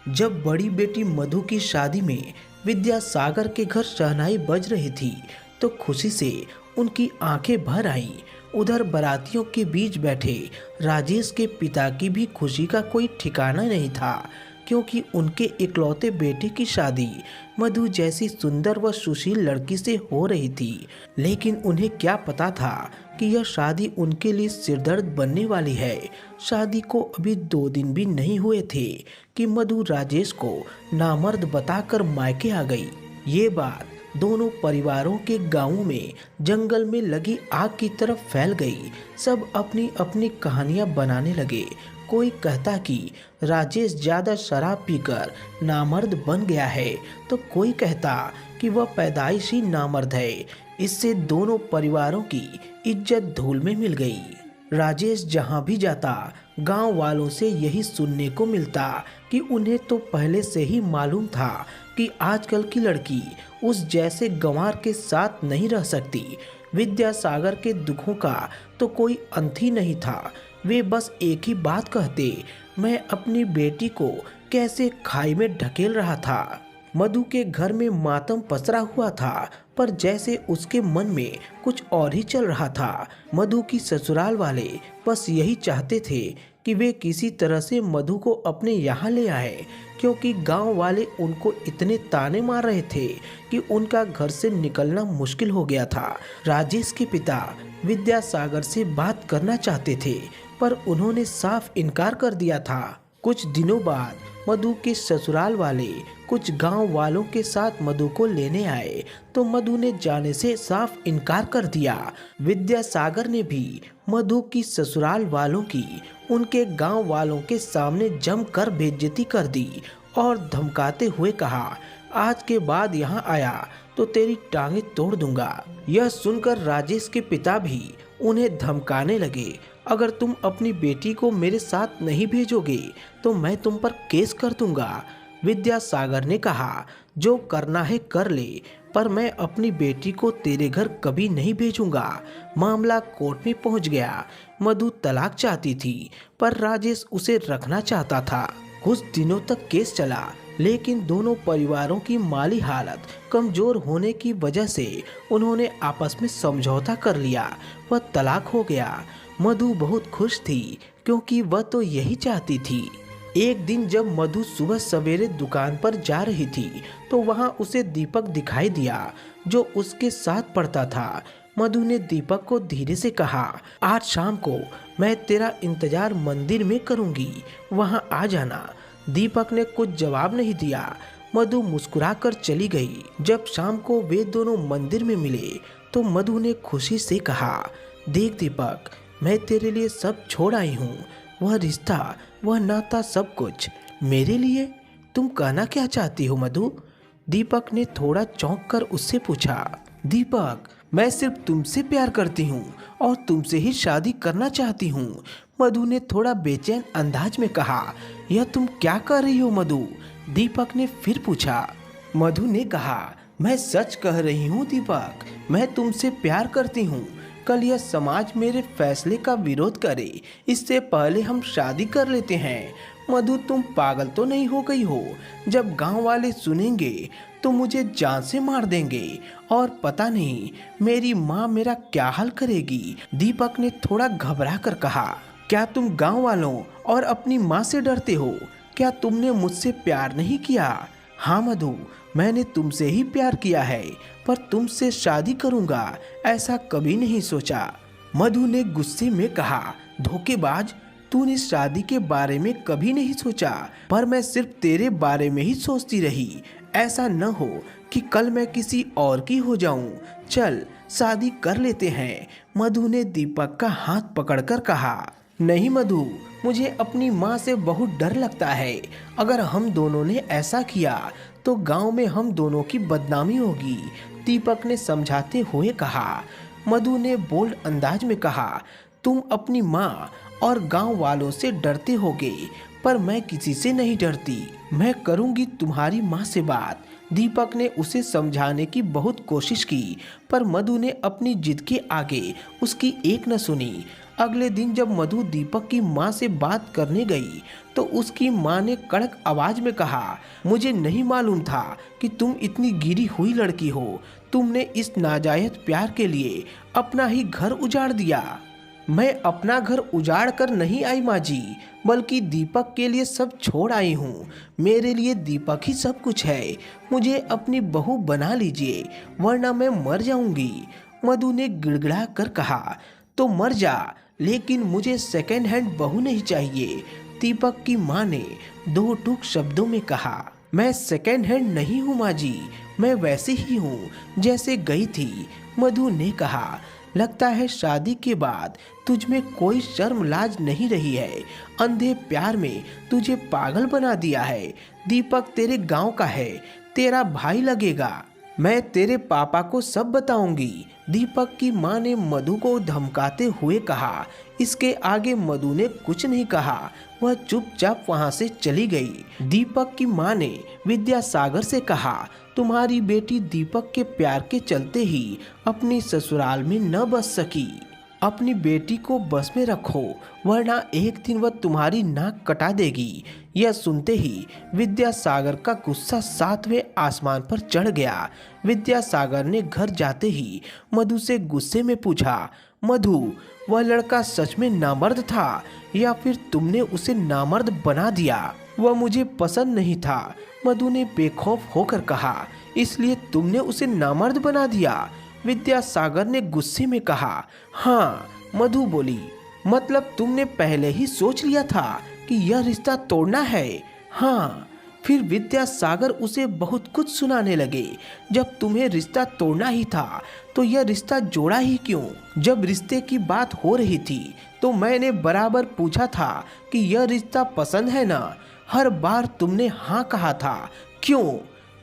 जब बड़ी बेटी मधु की शादी में विद्यासागर के घर शहनाई बज रही थी तो खुशी से उनकी आंखें भर आईं। उधर बारातियों के बीच बैठे राजेश के पिता की भी खुशी का कोई ठिकाना नहीं था, क्योंकि उनके इकलौते बेटे की शादी मधु जैसी सुंदर व सुशील लड़की से हो रही थी। लेकिन उन्हें क्या पता था कि यह शादी उनके लिए सिरदर्द बनने वाली है। शादी को अभी 2 दिन भी नहीं हुए थे कि मधु राजेश को नामर्द बताकर मायके आ गई। ये बात दोनों परिवारों के गांवों में जंगल में लगी आग की तरफ फैल गई। सब अपनी अपनी कहानियां बनाने लगे। कोई कहता कि राजेश ज्यादा शराब पीकर नामर्द बन गया है, तो कोई कहता कि वह पैदाइशी नामर्द है। इससे दोनों परिवारों की इज्जत धूल में मिल गई। राजेश जहां भी जाता गांव वालों से यही सुनने को मिलता कि उन्हें तो पहले से ही मालूम था कि आजकल की लड़की उस जैसे गंवार के साथ नहीं रह सकती। विद्यासागर के दुखों का तो कोई अंत ही नहीं था। वे बस एक ही बात कहते, मैं अपनी बेटी को कैसे खाई में ढकेल रहा था। मधु के घर में मातम पसरा हुआ था, पर जैसे उसके मन में कुछ और ही चल रहा था। मधु की ससुराल वाले बस यही चाहते थे कि वे किसी तरह से मधु को अपने यहाँ ले आए, क्योंकि गांव वाले उनको इतने ताने मार रहे थे कि उनका घर से निकलना मुश्किल हो गया था। राजेश के पिता विद्यासागर से बात करना चाहते थे, पर उन्होंने साफ इनकार कर दिया था। कुछ दिनों बाद मधु के ससुराल वाले कुछ गांव वालों के साथ मधु को लेने आए, तो मधु ने जाने से साफ इनकार कर दिया। विद्यासागर ने भी मधु की ससुराल वालों की उनके गांव वालों के सामने जमकर बेइज्जती कर दी और धमकाते हुए कहा, आज के बाद यहाँ आया तो तेरी टांगे तोड़ दूंगा। यह सुनकर राजेश के पिता भी उन्हें धमकाने लगे, अगर तुम अपनी बेटी को मेरे साथ नहीं भेजोगे तो मैं तुम पर केस कर दूंगा। विद्यासागर ने कहा, जो करना है कर ले, पर मैं अपनी बेटी को तेरे घर कभी नहीं भेजूंगा। मामला कोर्ट में पहुंच गया। मधु तलाक चाहती थी, पर राजेश उसे रखना चाहता था। कुछ दिनों तक केस चला, लेकिन दोनों परिवारों की माली हालत कमजोर होने की वजह से उन्होंने आपस में समझौता कर लिया। वह तलाक हो गया। मधु बहुत खुश थी, क्योंकि वह तो यही चाहती थी। एक दिन जब मधु सुबह सवेरे दुकान पर जा रही थी, तो वहां उसे दीपक दिखाई दिया, जो उसके साथ पढ़ता था। मधु ने दीपक को धीरे से कहा, आज शाम को मैं तेरा इंतजार मंदिर में करूंगी, वहां आ जाना। दीपक ने कुछ जवाब नहीं दिया। मधु मुस्कुराकर चली गई। जब शाम को वे दोनों मंदिर में मिले, तो मधु ने खुशी से कहा, देख दीपक, मैं तेरे लिए सब छोड़ आई हूँ। वह रिश्ता, वह नाता, सब कुछ मेरे लिए। तुम कहना क्या चाहती हो मधु? दीपक ने थोड़ा चौंक कर उससे पूछा। दीपक, मैं सिर्फ तुमसे प्यार करती हूँ और तुमसे ही शादी करना चाहती हूँ। मधु ने थोड़ा बेचैन अंदाज में कहा। यह तुम क्या कर रही हो मधु? दीपक ने फिर पूछा। मधु ने कहा, मैं सच कह रही हूँ दीपक, मैं तुमसे प्यार करती हूँ। कल यह समाज मेरे फैसले का विरोध करे, इससे पहले हम शादी कर लेते हैं। मधु, तुम पागल तो नहीं हो गई हो? जब गांव वाले सुनेंगे तो मुझे जान से मार देंगे, और पता नहीं मेरी माँ मेरा क्या हाल करेगी। दीपक ने थोड़ा घबरा कर कहा। क्या तुम गांव वालों और अपनी माँ से डरते हो? क्या तुमने मुझसे प्यार नहीं किया? हाँ मधु, मैंने तुमसे ही प्यार किया है, पर तुमसे शादी करूंगा ऐसा कभी नहीं सोचा। मधु ने गुस्से में कहा, धोखेबाज, तूने शादी के बारे में कभी नहीं सोचा, पर मैं सिर्फ तेरे बारे में ही सोचती रही। ऐसा न हो कि कल मैं किसी और की हो जाऊं। चल शादी कर लेते हैं। मधु ने दीपक का हाथ पकड़कर कहा। नहीं मधु, मुझे अपनी माँ से बहुत डर लगता है। अगर हम दोनों ने ऐसा किया तो गांव में हम दोनों की बदनामी होगी, दीपक ने समझाते हुए कहा। मधु ने बोल्ड अंदाज में कहा, तुम अपनी माँ और गांव वालों से डरते होगे, पर मैं किसी से नहीं डरती। मैं करूंगी तुम्हारी माँ से बात। दीपक ने उसे समझाने की बहुत कोशिश की, पर मधु ने अपनी जिद के आगे उसकी एक न सुनी। अगले दिन जब मधु दीपक की माँ से बात करने गई तो उसकी माँ ने कड़क आवाज में कहा, मुझे नहीं मालूम था कि तुम इतनी गिरी हुई लड़की हो। तुमने इस नाजायज प्यार के लिए अपना ही घर उजाड़ दिया। मैं अपना घर उजाड़ कर नहीं आई माँ जी, बल्कि दीपक के लिए सब छोड़ आई हूँ। मेरे लिए दीपक ही सब कुछ है। मुझे अपनी बहू बना लीजिए, वरना मैं मर जाऊंगी। मधु ने गिड़गिड़ा कर कहा, तो मर जा, लेकिन मुझे सेकेंड हैंड बहू नहीं चाहिए। दीपक की माँ ने दो टूक शब्दों में कहा, मैं सेकेंड हैंड नहीं हूँ माँ जी, मैं वैसी ही हूँ जैसे गई थी। मधु ने कहा, लगता है शादी के बाद तुझ में कोई शर्म लाज नहीं रही है। अंधे प्यार में तुझे पागल बना दिया है। दीपक तेरे गांव का है, तेरा भाई लगेगा। मैं तेरे पापा को सब बताऊंगी। दीपक की माँ ने मधु को धमकाते हुए कहा। इसके आगे मधु ने कुछ नहीं कहा, वह चुपचाप वहां से चली गई। दीपक की माँ ने विद्यासागर से कहा, तुम्हारी बेटी दीपक के प्यार के चलते ही अपनी ससुराल में न बस सकी। अपनी बेटी को बस में रखो, वरना एक दिन वह तुम्हारी नाक कटा देगी। यह सुनते ही विद्यासागर का गुस्सा सातवें आसमान पर चढ़ गया। विद्यासागर ने घर जाते ही मधु से गुस्से में पूछा, मधु, वह लड़का सच में नामर्द था या फिर तुमने उसे नामर्द बना दिया? वह मुझे पसंद नहीं था, मधु ने बेखौफ होकर कहा, इसलिए तुमने उसे नामर्द बना दिया? विद्यासागर ने गुस्से में कहा। हाँ, मधु बोली, मतलब तुमने पहले ही सोच लिया था कि यह रिश्ता तोड़ना है? हाँ। फिर विद्यासागर उसे बहुत कुछ सुनाने लगे। जब तुम्हें रिश्ता तोड़ना ही था तो यह रिश्ता जोड़ा ही क्यों? जब रिश्ते की बात हो रही थी तो मैंने बराबर पूछा था कि यह रिश्ता पसंद है ना? हर बार तुमने हाँ कहा था, क्यों?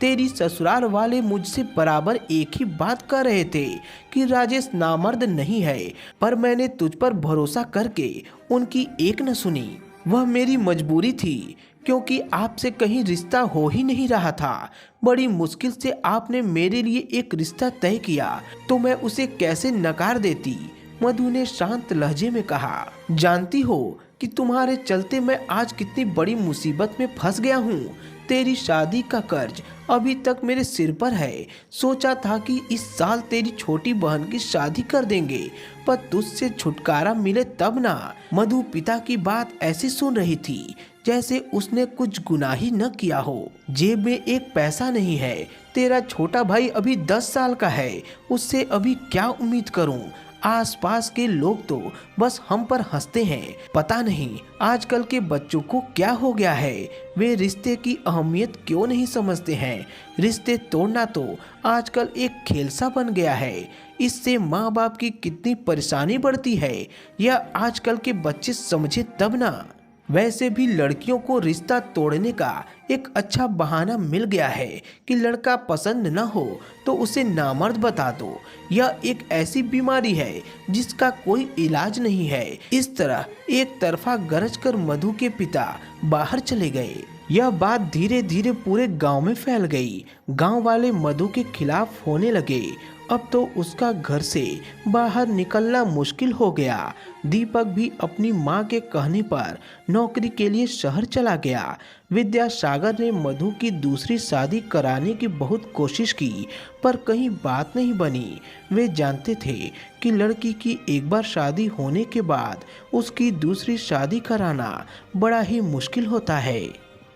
तेरी ससुराल वाले मुझसे बराबर एक ही बात कर रहे थे कि राजेश नामर्द नहीं है, पर मैंने तुझ पर भरोसा करके उनकी एक न सुनी। वह मेरी मजबूरी थी, क्योंकि आपसे कहीं रिश्ता हो ही नहीं रहा था। बड़ी मुश्किल से आपने मेरे लिए एक रिश्ता तय किया, तो मैं उसे कैसे नकार देती? मधु ने शांत लहजे में कहा, जानती हो कि तुम्हारे चलते मैं आज कितनी बड़ी मुसीबत में फंस गया हूँ। तेरी शादी का कर्ज अभी तक मेरे सिर पर है। सोचा था कि इस साल तेरी छोटी बहन की शादी कर देंगे, पर तुझसे छुटकारा मिले तब ना। मधु पिता की बात ऐसी सुन रही थी जैसे उसने कुछ गुनाह ही न किया हो। जेब में एक पैसा नहीं है। तेरा छोटा भाई अभी 10 साल का है, उससे अभी क्या उम्मीद करूं? आसपास के लोग तो बस हम पर हंसते हैं। पता नहीं आजकल के बच्चों को क्या हो गया है, वे रिश्ते की अहमियत क्यों नहीं समझते हैं। रिश्ते तोड़ना तो आजकल एक खेल सा बन गया है। इससे माँ बाप की कितनी परेशानी बढ़ती है, यह आजकल के बच्चे समझे तब ना। वैसे भी लड़कियों को रिश्ता तोड़ने का एक अच्छा बहाना मिल गया है कि लड़का पसंद न हो तो उसे नामर्द बता दो। यह एक ऐसी बीमारी है जिसका कोई इलाज नहीं है। इस तरह एक तरफा गरज कर मधु के पिता बाहर चले गए। यह बात धीरे धीरे पूरे गांव में फैल गई। गांव वाले मधु के खिलाफ होने लगे। अब तो उसका घर से बाहर निकलना मुश्किल हो गया। दीपक भी अपनी माँ के कहने पर नौकरी के लिए शहर चला गया। विद्यासागर ने मधु की दूसरी शादी कराने की बहुत कोशिश की, पर कहीं बात नहीं बनी। वे जानते थे कि लड़की की एक बार शादी होने के बाद उसकी दूसरी शादी कराना बड़ा ही मुश्किल होता है।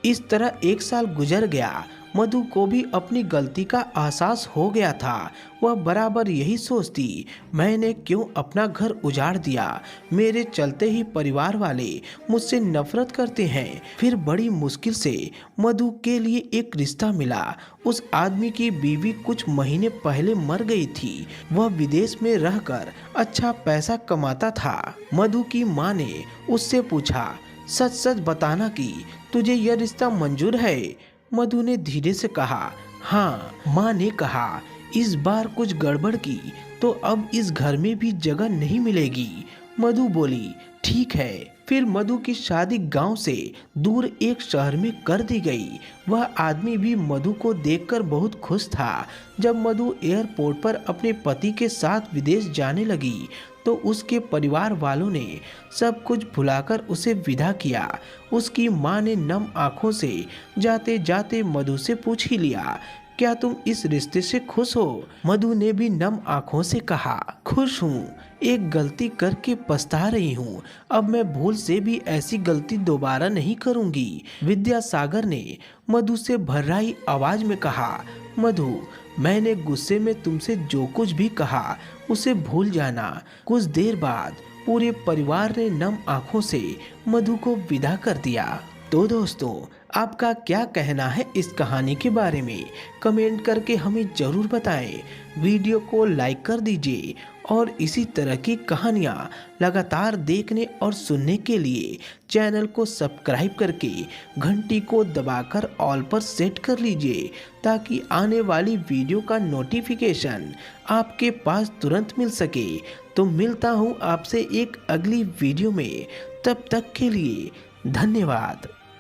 इस तरह 1 साल गुजर गया। मधु को भी अपनी गलती का एहसास हो गया था। वह बराबर यही सोचती, मैंने क्यों अपना घर उजाड़ दिया? मेरे चलते ही परिवार वाले मुझसे नफरत करते हैं। फिर बड़ी मुश्किल से मधु के लिए एक रिश्ता मिला। उस आदमी की बीवी कुछ महीने पहले मर गई थी। वह विदेश में रहकर अच्छा पैसा कमाता था। मधु की माँ ने उससे पूछा, सच सच बताना कि तुझे यह रिश्ता मंजूर है? मधु ने धीरे से कहा, हाँ। माँ ने कहा, इस बार कुछ गड़बड़ की तो अब इस घर में भी जगह नहीं मिलेगी। मधु बोली, ठीक है। फिर मधु की शादी गांव से दूर एक शहर में कर दी गई। वह आदमी भी मधु को देखकर बहुत खुश था। जब मधु एयरपोर्ट पर अपने पति के साथ विदेश जाने लगी तो उसके परिवार वालों ने सब कुछ भुलाकर उसे विदा किया। उसकी माँ ने नम आंखों से जाते जाते मधु से पूछ ही लिया, क्या तुम इस रिश्ते से खुश हो? मधु ने भी नम आंखों से कहा, खुश हूँ, एक गलती करके पछता रही हूँ। अब मैं भूल से भी ऐसी गलती दोबारा नहीं करूँगी। विद्यासागर ने मधु से भर्राई आवाज में कहा, मधु, मैंने गुस्से में तुमसे जो कुछ भी कहा उसे भूल जाना। कुछ देर बाद पूरे परिवार ने नम आंखों से मधु को विदा कर दिया। तो दोस्तों, आपका क्या कहना है इस कहानी के बारे में? कमेंट करके हमें ज़रूर बताएं। वीडियो को लाइक कर दीजिए और इसी तरह की कहानियाँ लगातार देखने और सुनने के लिए चैनल को सब्सक्राइब करके घंटी को दबाकर ऑल पर सेट कर लीजिए, ताकि आने वाली वीडियो का नोटिफिकेशन आपके पास तुरंत मिल सके। तो मिलता हूँ आपसे एक अगली वीडियो में, तब तक के लिए धन्यवाद।